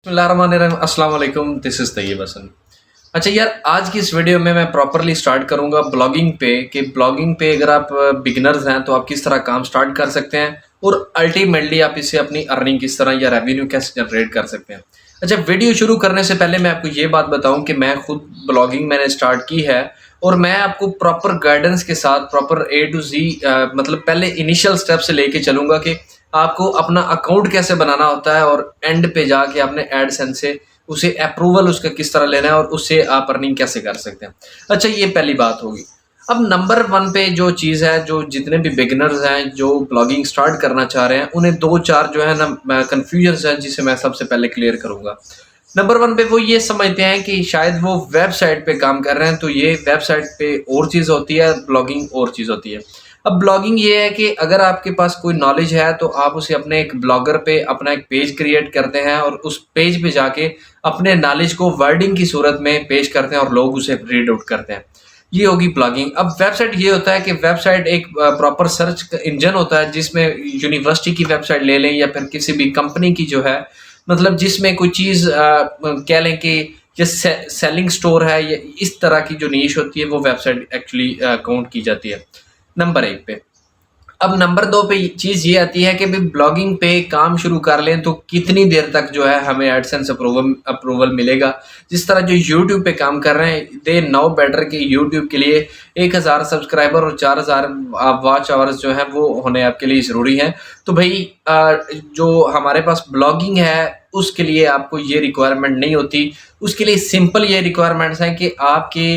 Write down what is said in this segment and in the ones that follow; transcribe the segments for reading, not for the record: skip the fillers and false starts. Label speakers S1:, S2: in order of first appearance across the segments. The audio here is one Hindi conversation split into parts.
S1: बिस्मिल्लाहिर्रहमानिर्रहीम, अस्सलाम वालेकुम, दिस इज़ तैयब हसन। अच्छा यार, आज की इस वीडियो में मैं प्रॉपर्ली स्टार्ट करूँगा ब्लॉगिंग पे कि ब्लॉगिंग पे अगर आप बिगिनर्स हैं तो आप किस तरह काम स्टार्ट कर सकते हैं और अल्टीमेटली आप इससे अपनी अर्निंग किस तरह या रेवेन्यू कैसे जनरेट कर सकते हैं। अच्छा, वीडियो शुरू करने से पहले मैं आपको ये बात बताऊँ कि मैं खुद ब्लॉगिंग मैंने स्टार्ट की है और मैं आपको प्रॉपर गाइडेंस के साथ प्रॉपर ए टू ज़ी मतलब पहले इनिशियल स्टेप से लेके चलूँगा कि आपको अपना अकाउंट कैसे बनाना होता है और एंड पे जाके आपने एडसेंस से उसे अप्रूवल उसका किस तरह लेना है और उससे आप अर्निंग कैसे कर सकते हैं। अच्छा, ये पहली बात होगी। अब नंबर 1 पे जो चीज़ है, जो जितने भी बिगिनर्स हैं जो ब्लॉगिंग स्टार्ट करना चाह रहे हैं, उन्हें 2-4 जो है ना कन्फ्यूजन्स हैं जिसे मैं सबसे पहले क्लियर करूँगा। नंबर 1 पे वो ये समझते हैं कि शायद वो वेबसाइट पे काम कर रहे हैं, तो ये वेबसाइट पे और चीज़ होती है, ब्लॉगिंग और चीज़ होती है। अब ब्लॉगिंग ये है कि अगर आपके पास कोई नॉलेज है तो आप उसे अपने एक ब्लॉगर पे अपना एक पेज क्रिएट करते हैं और उस पेज पे जाके अपने नॉलेज को वर्डिंग की सूरत में पेश करते हैं और लोग उसे रीड आउट करते हैं। ये होगी ब्लॉगिंग। अब वेबसाइट ये होता है कि वेबसाइट एक प्रॉपर सर्च इंजन होता है जिसमें यूनिवर्सिटी की वेबसाइट ले लें या फिर किसी भी कंपनी की जो है, मतलब जिसमें कोई चीज़ कह लें कि ये सेलिंग स्टोर है, या इस तरह की जो नीश होती है वो वेबसाइट एक्चुअली काउंट की जाती है नंबर 1 पे। अब नंबर 2 पे चीज़ ये आती है कि भाई ब्लॉगिंग पे काम शुरू कर लें तो कितनी देर तक जो है हमें एडसेंस अप्रूवल अप्रूवल मिलेगा। जिस तरह जो यूट्यूब पे काम कर रहे हैं, दे नो बेटर कि यूट्यूब के लिए 1000 सब्सक्राइबर और 4000 वॉच आवर्स जो हैं वो होने आपके लिए ज़रूरी हैं। तो भाई जो हमारे पास ब्लॉगिंग है उसके लिए आपको ये रिक्वायरमेंट नहीं होती। उसके लिए सिंपल ये रिक्वायरमेंट्स हैं कि आपके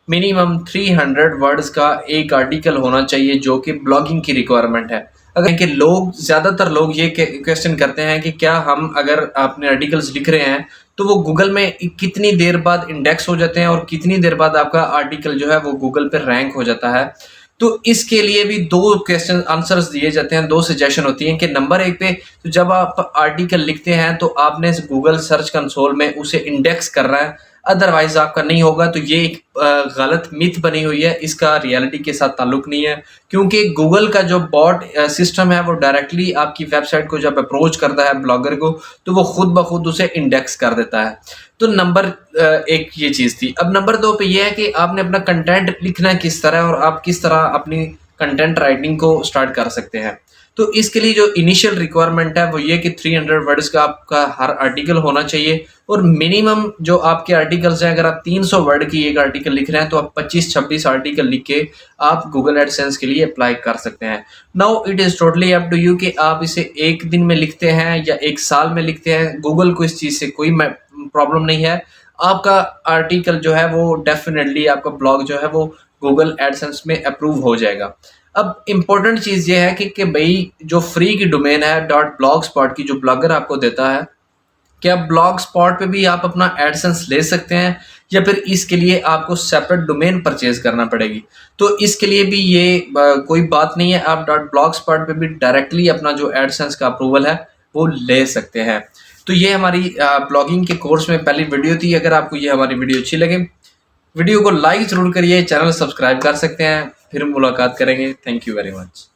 S1: मिनिमम 300 वर्ड्स का एक आर्टिकल होना चाहिए जो कि ब्लॉगिंग की रिक्वायरमेंट है। अगर कि लोग ज़्यादातर लोग ये क्वेश्चन करते हैं कि क्या हम अगर अपने आर्टिकल्स लिख रहे हैं तो वो गूगल में कितनी देर बाद इंडेक्स हो जाते हैं और कितनी देर बाद आपका आर्टिकल जो है वो गूगल पे रैंक हो जाता है। तो इसके लिए भी 2 क्वेश्चन आंसर्स दिए जाते हैं, 2 सजेशन होती हैं कि नंबर 1 पे तो जब आप आर्टिकल लिखते हैं तो आपने गूगल सर्च कंसोल में उसे इंडेक्स करना है, अदरवाइज आपका नहीं होगा। तो ये एक गलत मिथ बनी हुई है, इसका रियलिटी के साथ ताल्लुक नहीं है, क्योंकि गूगल का जो बॉट सिस्टम है वो डायरेक्टली आपकी वेबसाइट को जब अप्रोच करता है ब्लॉगर को तो वो खुद ब खुद उसे इंडेक्स कर देता है। तो नंबर 1 ये चीज़ थी। अब नंबर 2 पे ये है कि आपने अपना कंटेंट लिखना है किस तरह और आप किस तरह अपनी कंटेंट राइटिंग को स्टार्ट कर सकते हैं। तो इसके लिए जो इनिशियल रिक्वायरमेंट है वो ये कि 300 वर्ड्स का आपका हर आर्टिकल होना चाहिए और मिनिमम जो आपके आर्टिकल्स हैं, अगर आप 300 वर्ड की एक आर्टिकल लिख रहे हैं तो आप 25-26 आर्टिकल लिख के आप गूगल एडसेंस के लिए अप्लाई कर सकते हैं। Now it is totally up to you कि आप इसे 1 दिन में लिखते हैं या 1 साल में लिखते हैं। गूगल को इस चीज़ से कोई प्रॉब्लम नहीं है। आपका आर्टिकल जो है वो डेफिनेटली, आपका ब्लॉग जो है वो गूगल एडसेंस में अप्रूव हो जाएगा। अब इम्पोर्टेंट चीज़ ये है कि भई जो फ्री की डोमेन है डॉट ब्लॉग स्पॉट की जो ब्लॉगर आपको देता है, क्या ब्लॉग स्पॉट पे भी आप अपना एडसेंस ले सकते हैं या फिर इसके लिए आपको सेपरेट डोमेन परचेज करना पड़ेगी। तो इसके लिए भी ये कोई बात नहीं है, आप डॉट ब्लॉग स्पॉट पे भी डायरेक्टली अपना जो एडसेंस का अप्रूवल है वो ले सकते हैं। तो ये हमारी ब्लॉगिंग के कोर्स में पहली वीडियो थी। अगर आपको ये हमारी वीडियो अच्छी लगे, वीडियो को लाइक ज़रूर करिए, चैनल सब्सक्राइब कर सकते हैं। फिर मुलाकात करेंगे। Thank you very much.